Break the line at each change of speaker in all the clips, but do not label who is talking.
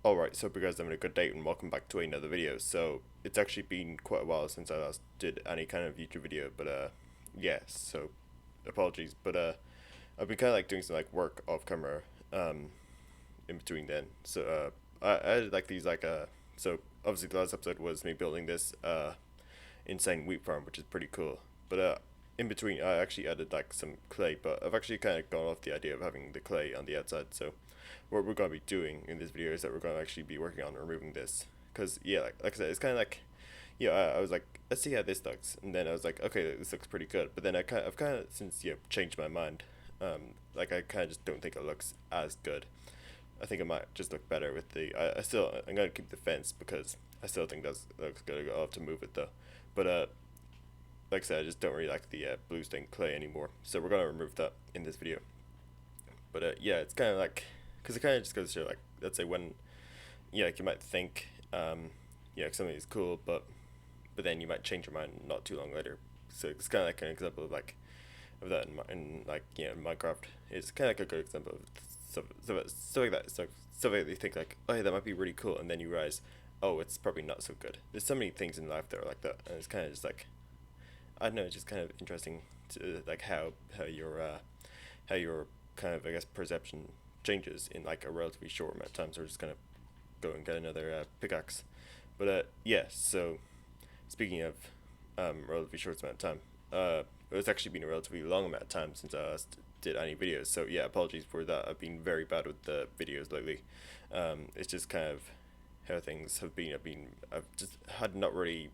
Alright, so hope you guys having a good day and welcome back to another video. So, it's actually been quite a while since I last did any kind of YouTube video, but yeah, so apologies. But I've been kind of like doing some like work off camera in between then. So I did like these so obviously the last episode was me building this insane wheat farm, which is pretty cool. But in between, I actually added like some clay, but I've actually kind of gone off the idea of having the clay on the outside. So what we're going to be doing in this video is that we're going to actually be working on removing this. Because yeah, like I said, it's kind of like yeah, I was like, let's see how this looks, and then I was like, okay, this looks pretty good. But then I've kind of since changed my mind. Like I kind of just don't think it looks as good. I think it might just look better with the. I'm gonna keep the fence because I still think that looks good. I'll have to move it though, but like I said, I just don't really like the blue stained clay anymore. So we're gonna remove that in this video. But yeah, it's kind of like, cause it kind of just goes to show like, let's say when, yeah, like you might think, yeah, something is cool, but then you might change your mind not too long later. So it's kind of like an example of that in like Minecraft. It's kind of like a good example of stuff like that. Stuff like that you think like, oh yeah, that might be really cool, and then you realize, oh, it's probably not so good. There's so many things in life that are like that, and it's kind of just like, I don't know, it's just kind of interesting to like how your kind of I guess perception changes in like a relatively short amount of time. So we're just gonna go and get another pickaxe. But yeah, so speaking of relatively short amount of time, it's actually been a relatively long amount of time since I last did any videos. So yeah, apologies for that. I've been very bad with the videos lately. It's just kind of how things have been. I've just had not really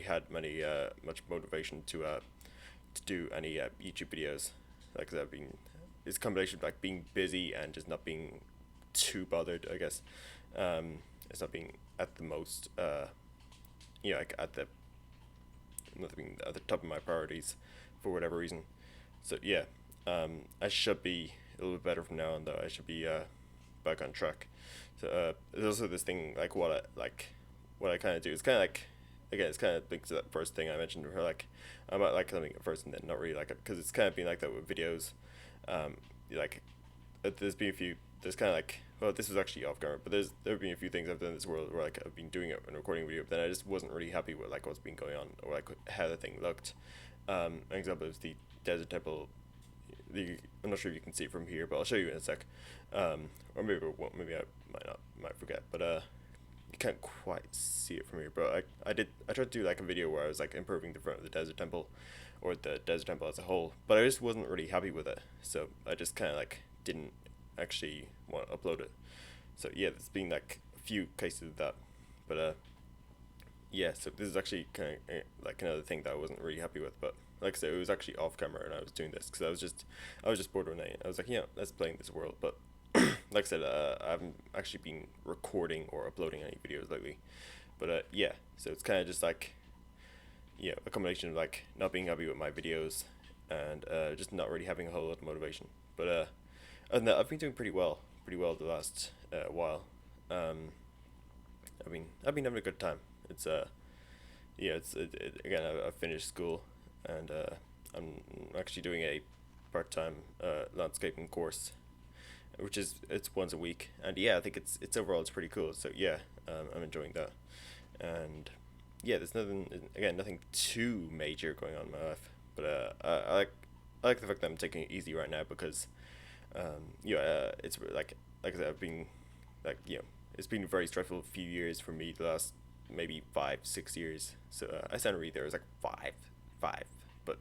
had many much motivation to do any YouTube videos. Like I've been, it's a combination of like being busy and just not being too bothered. I guess it's not being at the most like at the not being at the top of my priorities for whatever reason. So yeah, I should be a little bit better from now on though. I should be back on track. So there's also this thing like what I kind of do. It's kind of like again, it's kind of linked to that first thing I mentioned. Where like I might like something at first and then not really like it because it's kind of been like that with videos. Like there's been a few. There's kind of like well, this was actually off camera, but there have been a few things I've done in this world where like I've been doing it and recording a video, but then I just wasn't really happy with like what's been going on or like how the thing looked. An example is the desert temple. I'm not sure if you can see it from here, but I'll show you in a sec. Or maybe it won't, maybe I might forget, but you can't quite see it from here. But I tried to do like a video where I was like improving the front of the desert temple, or the desert temple as a whole, but I just wasn't really happy with it. So I just kind of like didn't actually want to upload it. So yeah, there's been like a few cases of that, but yeah. So this is actually kind of like another thing that I wasn't really happy with, but like I said, it was actually off camera and I was doing this because I was just bored one night. I was like, yeah, let's play in this world, but like I said, I haven't actually been recording or uploading any videos lately. But yeah, so it's kind of just like a combination of like not being happy with my videos and just not really having a whole lot of motivation. But other than that, I've been doing pretty well the last while. I've been having a good time. It's yeah, again I've finished school and I'm actually doing a part-time landscaping course, which is it's once a week, and yeah, I think it's overall it's pretty cool. So yeah, I'm enjoying that, and yeah, there's nothing too major going on in my life, but I like the fact that I'm taking it easy right now because it's like I said, I've been like it's been a very stressful few years for me the last maybe 5 6 years. So I sound really there was like five, but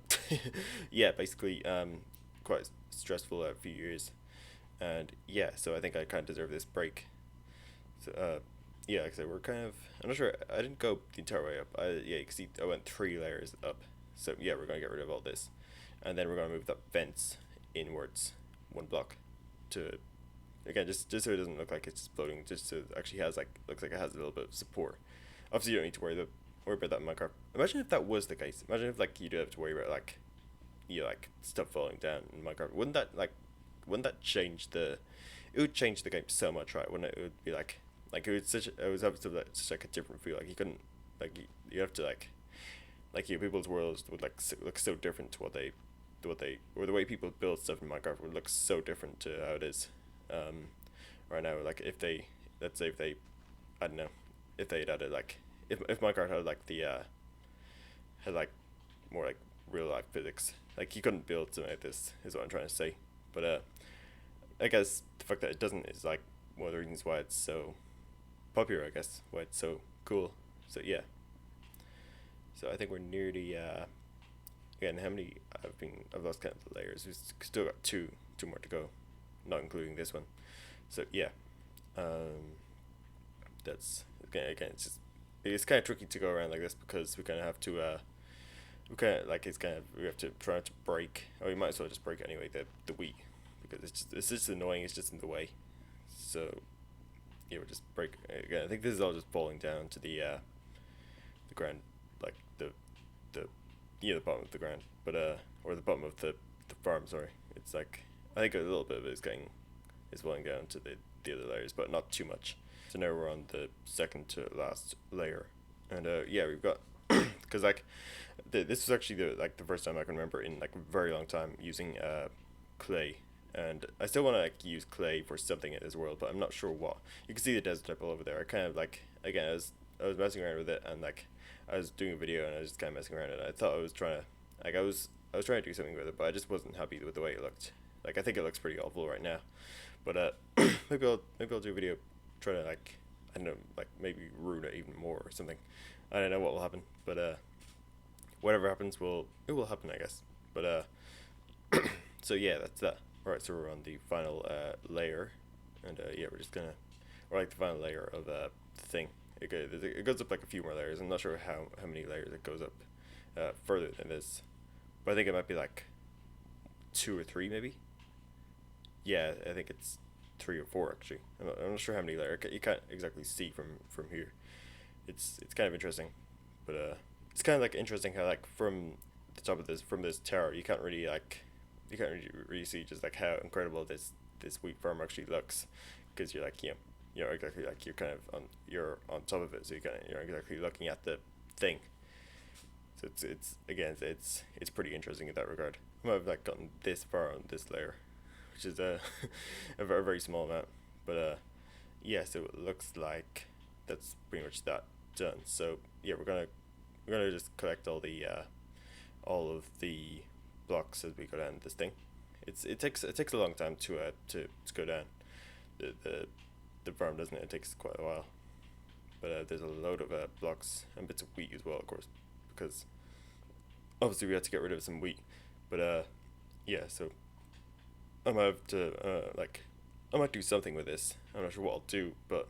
yeah, basically quite stressful a few years, and yeah, so I think I kind of deserve this break. So yeah, like I said, we're kind of I'm not sure I didn't go the entire way up. Yeah, you can see I went 3 layers up. So yeah, we're gonna get rid of all this, and then we're gonna move that fence inwards 1 block to again just so it doesn't look like it's just floating, just so it actually has like looks like it has a little bit of support. Obviously, you don't need to worry about that in Minecraft. Imagine if that was the case. Imagine if like you do have to worry about like like stuff falling down in Minecraft. Wouldn't that change the? It would change the game so much, right? Wouldn't it? It would be like it was have such like a different feel. Like you couldn't you have to like people's worlds would like look so different to what they or the way people build stuff in Minecraft would look so different to how it is right now. Like if they let's say if they I don't know if they'd added like if Minecraft had like the had like more like real life physics. Like you couldn't build something like this is what I'm trying to say. But I guess the fact that it doesn't is like one of the reasons why it's so popular. I guess why it's so cool. So yeah. So I think we're nearly again how many I've lost count of the layers. We've still got two more to go, not including this one. So yeah. That's again it's kind of tricky to go around like this because we kind of have to we kind of like it's kind of we have to try to break, or we might as well just break it anyway, the wheat, because it's just annoying, it's just in the way. So yeah, we'll just break again. I think this is all just falling down to the ground, like the yeah, the bottom of the ground, but or the bottom of the farm, sorry. It's like I think a little bit of it is falling down to the other layers, but not too much. So now we're on the second to last layer, and yeah, we've got because like this was actually the first time I can remember in like a very long time using clay, and I still want to like use clay for something in this world, but I'm not sure what. You can see the desert type all over there. I kind of like again I was messing around with it, and like I was doing a video and I was just kind of messing around, and I thought I was trying to like I was trying to do something with it, but I just wasn't happy with the way it looked. Like I think it looks pretty awful right now, but maybe I'll do a video try to like I don't know, like maybe ruin it even more or something. I don't know what will happen, but whatever happens it will happen, I guess. But so yeah, that's that. All right, so we're on the final layer, and yeah, we're just gonna or like the final layer of the thing. It goes up like a few more layers. I'm not sure how many layers it goes up further than this, but I think it might be like 2 or 3 maybe. Yeah, I think it's 3 or 4 actually. I'm not sure how many layers. You can't exactly see from here. It's kind of interesting, but it's kind of like interesting how like from the top of this tower you can't really see just like how incredible this wheat farm actually looks, because you're like you're exactly like you're on top of it, so you're exactly looking at the thing. So it's again it's pretty interesting in that regard. I might have like gotten this far on this layer, which is a very small amount, but yeah, so it looks like that's pretty much that done. So yeah, we're gonna just collect all of the blocks as we go down this thing. It takes a long time to go down the farm, doesn't it? It takes quite a while, but there's a load of blocks and bits of wheat as well, of course, because obviously we had to get rid of some wheat, but yeah, so I might have to I might do something with this. I'm not sure what I'll do, but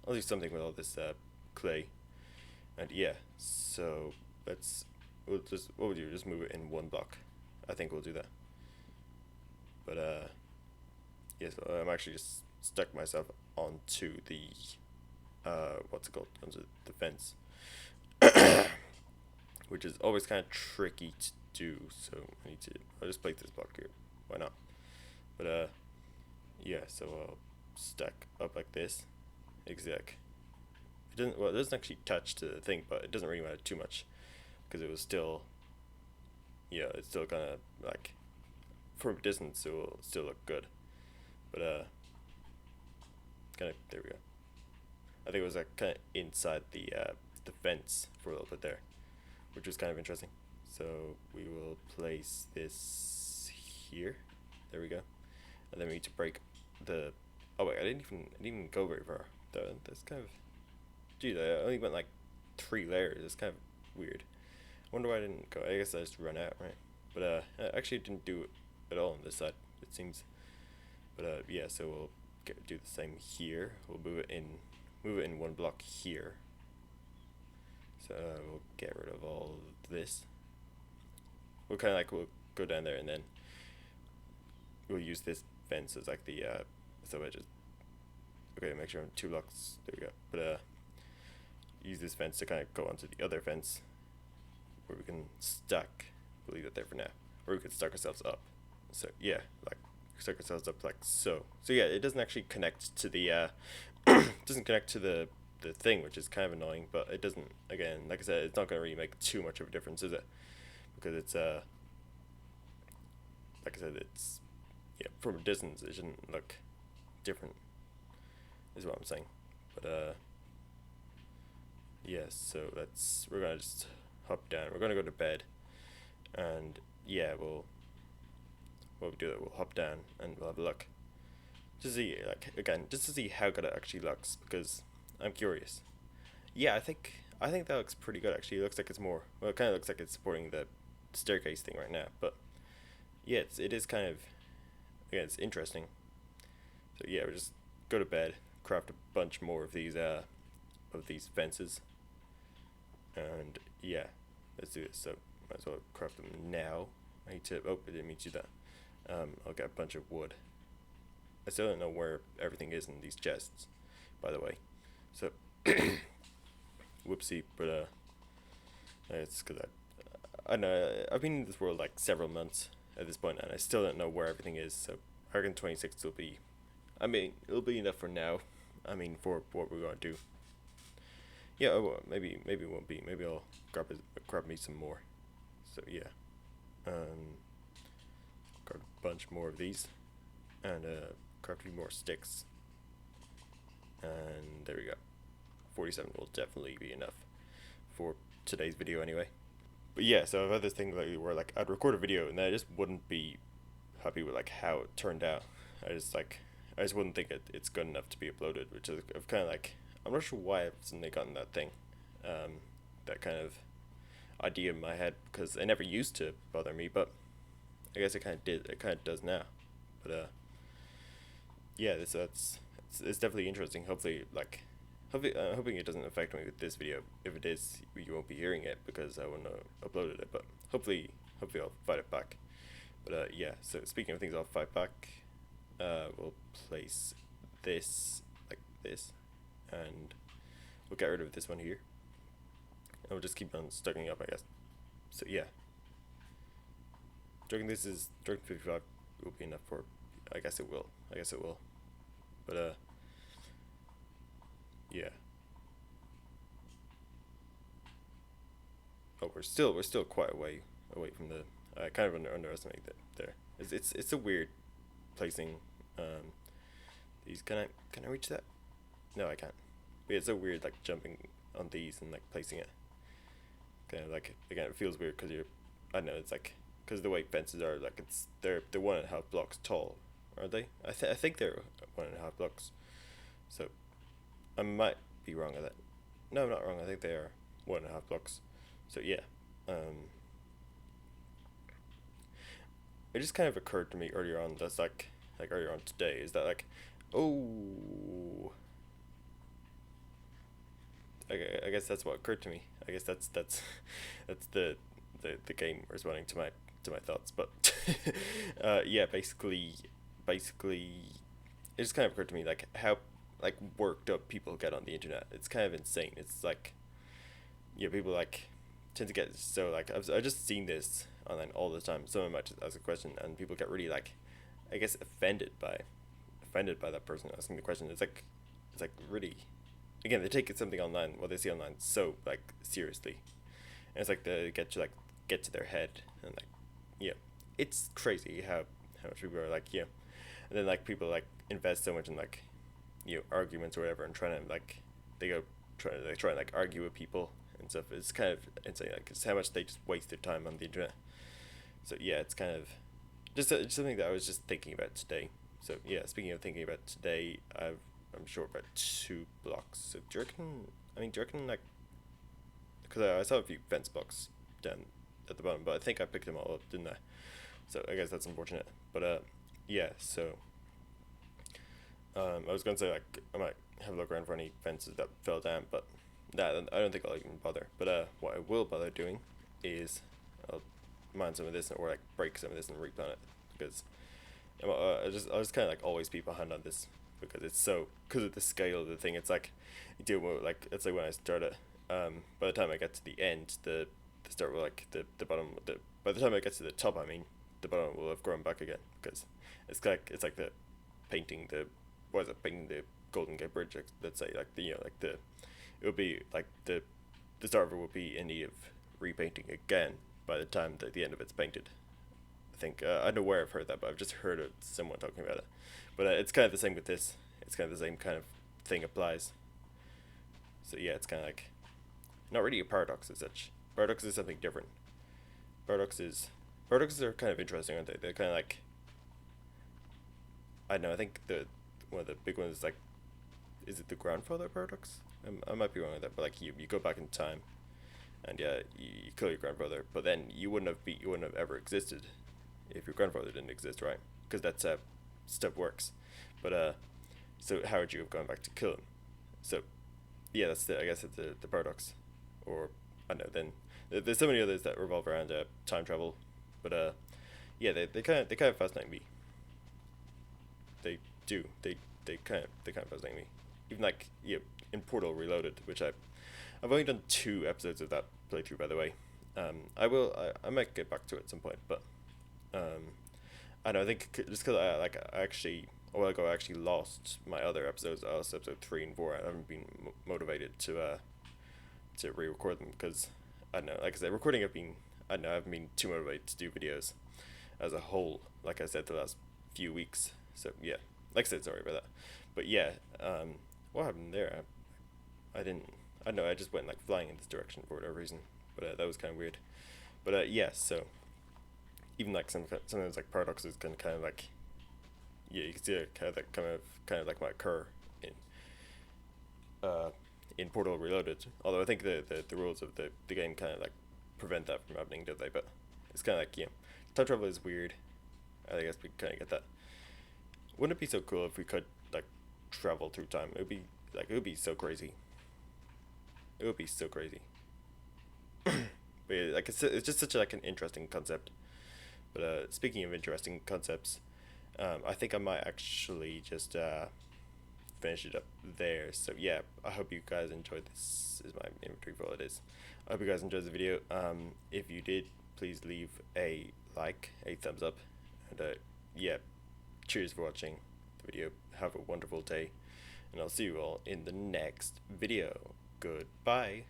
I'll do something with all this clay. And yeah, so we'll just what would you just move it in 1 block. I think we'll do that. But yeah, so I'm actually just stuck myself onto the what's it called? Onto the fence. Which is always kind of tricky to do, so I'll just place this block here. Why not? But yeah, so I'll stack up like this. Exact. It doesn't actually touch to the thing, but it doesn't really matter too much, because it was still, yeah, it's still kind of like from a distance it will still look good, but kind of there we go. I think it was like kind of inside the fence for a little bit there, which was kind of interesting. So we will place this here. There we go, and then we need to break the. Oh wait, I didn't even go very far. That's kind of. Geez, I only went like 3 layers. It's kind of weird. I wonder why I didn't go. I guess I just ran out, right? But I actually didn't do it at all on this side, it seems. But yeah, so we'll do the same here. We'll move it in 1 block here. So we'll get rid of all of this. We'll go down there, and then we'll use this fence as like the so I just make sure I'm 2 blocks. There we go. But use this fence to kind of go onto the other fence, where we can stack. We'll leave that there for now. Or we could stack ourselves up. So yeah, like stack ourselves up like so. So yeah, it doesn't actually connect to the doesn't connect to the thing, which is kind of annoying. But it doesn't. Again, like I said, it's not going to really make too much of a difference, is it? Because it's like I said, it's from a distance it shouldn't look different, is what I'm saying. But yes, so we're gonna just hop down. We're gonna go to bed, and yeah, we'll do it. We'll hop down and we'll have a look to see, like, again, just to see how good it actually looks, because I'm curious. Yeah, I think that looks pretty good actually. It looks like it's more, well, it kind of looks like it's supporting the staircase thing right now, but yeah, it is kind of, again, it's interesting. So yeah, we just go to bed, craft a bunch more of these fences, and yeah, let's do this. So might as well craft them now. I need to. Oh, I didn't mean to do that. I'll get a bunch of wood. I still don't know where everything is in these chests, by the way. So, whoopsie, but it's because I know I've been in this world like several months at this point, and I still don't know where everything is. So, I reckon 26 will be. I mean, it'll be enough for now. I mean, for what we're gonna do. Yeah, maybe it won't be. Maybe I'll grab me some more. So yeah, um, grab a bunch more of these, and craft a few more sticks, and there we go. 47 will definitely be enough for today's video anyway. But yeah, so I've had this thing lately where like I'd record a video and then I just wouldn't be happy with like how it turned out. I just wouldn't think it's good enough to be uploaded, which is kind of like, I'm not sure why I've suddenly gotten that thing, that kind of idea in my head, because it never used to bother me, but I guess it kind of did. It kind of does now. But yeah, it's definitely interesting. Hopefully, I'm hoping it doesn't affect me with this video. If it is, you won't be hearing it because I wouldn't have uploaded it. But hopefully I'll fight it back. But yeah. So speaking of things, I'll fight back. We'll place this like this, and we'll get rid of this one here. And we'll just keep on stacking up, I guess. So yeah. Dragon 55 will be enough for. I guess it will. But yeah. Oh, we're still quite away from the. I kind of underestimate that there. It's a weird placing. These can I reach that? No, I can't. But yeah, it's so weird like jumping on these and like placing it. Kind of like, again, it feels weird because I don't know, it's like because the way fences are, like they're 1.5 blocks tall, are they? I think they're 1.5 blocks. So I might be wrong on that. No, I'm not wrong. I think they are 1.5 blocks. So yeah, it just kind of occurred to me earlier on. That's like earlier on today. Is that like, oh, I guess that's what occurred to me. I guess that's that's the game responding to my thoughts. But yeah, basically, it just kind of occurred to me like how like worked up people get on the internet. It's kind of insane. It's like, yeah, people like tend to get so like I've just seen this online all the time. Someone might just ask a question and people get really like, I guess, offended by that person asking the question. It's like really, again, they take something online, what they see online, so like seriously, and it's like they get to their head, and like, yeah, it's crazy how much people are like, yeah, and then like people like invest so much in like, arguments or whatever, and trying to like they try and like argue with people and stuff. It's kind of insane, like it's how much they just waste their time on the internet. So yeah, it's kind of just something that I was just thinking about today. So yeah, speaking of thinking about today, I'm short about 2 blocks. So do you reckon like, because I saw a few fence blocks down at the bottom, but I think I picked them all up, didn't I? So I guess that's unfortunate. But yeah. So I was gonna say like I might have a look around for any fences that fell down, but nah, I don't think I'll even bother. But what I will bother doing is I'll mine some of this or like break some of this and replant it, because I just kind of like always be behind on this because because of the scale of the thing. It's like you do like it's like when I start it. By the time I get to the end, the start will like the bottom. By the time I get to the top, I mean the bottom will have grown back again, because it's like the painting the what is it painting the Golden Gate Bridge. Let's say like like it would be like the start of it will be in need of repainting again by the time that the end of it's painted. I think I don't know where I've heard that, but I've just heard of someone talking about it. But it's kind of the same with this. It's kind of the same kind of thing applies. So yeah, it's kind of like not really a paradox as such. Paradox is something different. Paradoxes are kind of interesting, aren't they? They're kind of like, I don't know. I think the one of the big ones is like, is it the grandfather paradox? I might be wrong with that, but like you go back in time, and yeah, you kill your grandfather, but then you wouldn't have ever existed if your grandfather didn't exist, right? Because that's how stuff works. But so how would you have gone back to kill him? So yeah, I guess it's the paradox, or I don't know. Then there's so many others that revolve around time travel, but yeah, they kind of fascinate me. They do. They kind of fascinate me. Even like yeah, in Portal Reloaded, which I've only done 2 episodes of that playthrough, by the way. I might get back to it at some point, but I don't know. I think just because I actually a while ago I actually lost my other episodes. I lost episode 3 and 4. I haven't been motivated to re-record them because I don't know. Like I said, recording I don't know. I haven't been too motivated to do videos as a whole. Like I said, the last few weeks. So yeah, like I said, sorry about that. But yeah, what happened there? I didn't. I don't know. I just went like flying in this direction for whatever reason. But that was kind of weird. But yeah. So even like sometimes like paradoxes can kind of like yeah, you can see it kind of like might occur uh in Portal Reloaded. Although I think the rules of the game kind of like prevent that from happening, don't they? But it's kind of like yeah, time travel is weird. I guess we kind of get that. Wouldn't it be so cool if we could like travel through time? It would be so crazy. It would be so crazy. But yeah, like it's just such like an interesting concept. But speaking of interesting concepts, I think I might actually just finish it up there. So yeah, I hope you guys enjoyed this. Is my inventory full? It is. I hope you guys enjoyed the video. If you did, please leave a like, a thumbs up, and yeah, cheers for watching the video. Have a wonderful day, and I'll see you all in the next video. Goodbye.